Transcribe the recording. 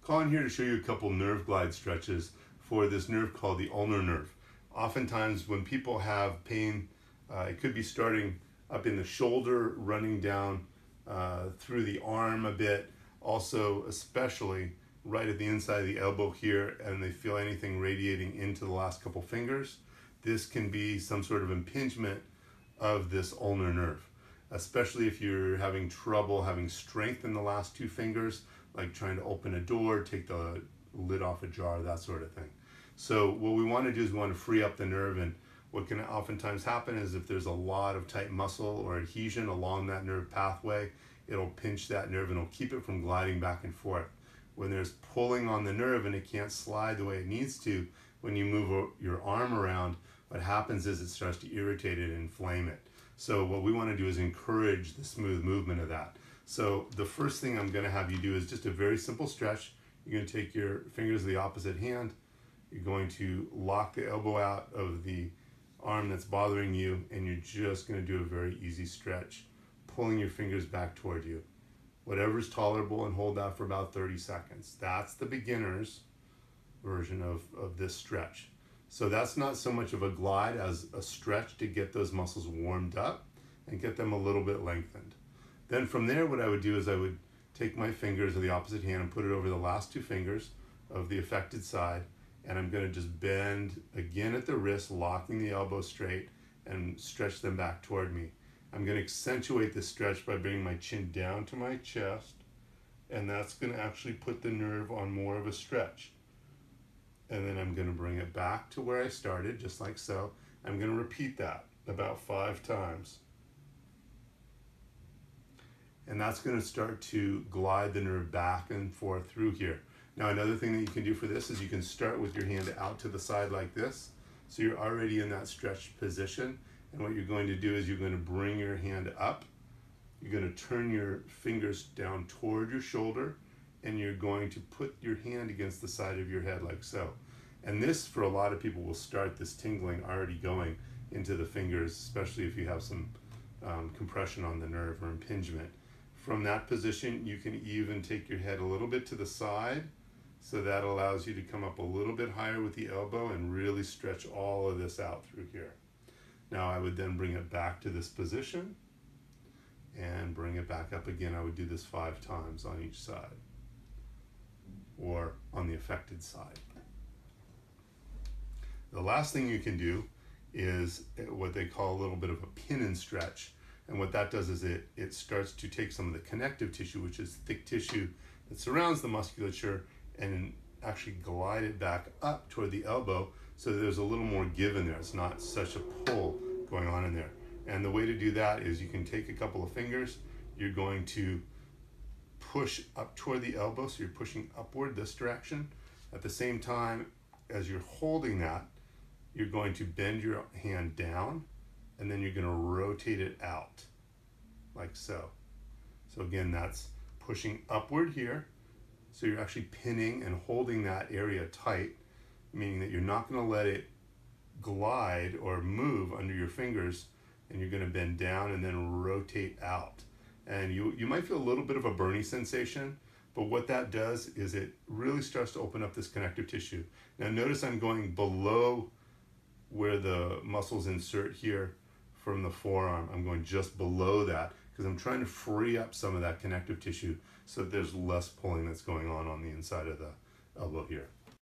calling here to show you a couple nerve glide stretches for this nerve called the ulnar nerve. Oftentimes when people have pain, it could be starting up in the shoulder, running down through the arm a bit, also especially right at the inside of the elbow here, and they feel anything radiating into the last couple fingers. This can be some sort of impingement of this ulnar nerve, especially if you're having trouble having strength in the last two fingers, like trying to open a door, take the lid off a jar, that sort of thing. So what we want to do is we want to free up the nerve, and what can oftentimes happen is if there's a lot of tight muscle or adhesion along that nerve pathway, it'll pinch that nerve and it'll keep it from gliding back and forth. When there's pulling on the nerve and it can't slide the way it needs to, when you move your arm around, what happens is it starts to irritate it and inflame it. So what we want to do is encourage the smooth movement of that. So the first thing I'm going to have you do is just a very simple stretch. You're going to take your fingers of the opposite hand. You're going to lock the elbow out of the arm that's bothering you, and you're just going to do a very easy stretch, pulling your fingers back toward you. Whatever's tolerable, and hold that for about 30 seconds. That's the beginner's version of this stretch. So that's not so much of a glide as a stretch to get those muscles warmed up and get them a little bit lengthened. Then from there, what I would do is I would take my fingers of the opposite hand and put it over the last two fingers of the affected side, and I'm going to just bend again at the wrist, locking the elbow straight, and stretch them back toward me. I'm going to accentuate this stretch by bringing my chin down to my chest, and that's going to actually put the nerve on more of a stretch. And then I'm going to bring it back to where I started, just like so. I'm going to repeat that about 5 times. And that's going to start to glide the nerve back and forth through here. Now, another thing that you can do for this is you can start with your hand out to the side like this. So you're already in that stretched position. And what you're going to do is you're going to bring your hand up. You're going to turn your fingers down toward your shoulder, and you're going to put your hand against the side of your head like so. And this, for a lot of people, will start this tingling already going into the fingers, especially if you have some compression on the nerve or impingement. From that position, you can even take your head a little bit to the side, so that allows you to come up a little bit higher with the elbow and really stretch all of this out through here. Now I would then bring it back to this position and bring it back up again. I would do this 5 times on each side, or on the affected side. The last thing you can do is what they call a little bit of a pin and stretch. And what that does is it starts to take some of the connective tissue, which is thick tissue that surrounds the musculature, and actually glide it back up toward the elbow so that there's a little more give in there. It's not such a pull going on in there. And the way to do that is you can take a couple of fingers, you're going to push up toward the elbow, so you're pushing upward this direction. At the same time as you're holding that, you're going to bend your hand down, and then you're going to rotate it out like so. So again, that's pushing upward here. So you're actually pinning and holding that area tight, meaning that you're not going to let it glide or move under your fingers, and you're going to bend down and then rotate out. And you might feel a little bit of a burning sensation, but what that does is it really starts to open up this connective tissue. Now notice I'm going below where the muscles insert here from the forearm. I'm going just below that because I'm trying to free up some of that connective tissue so that there's less pulling that's going on the inside of the elbow here.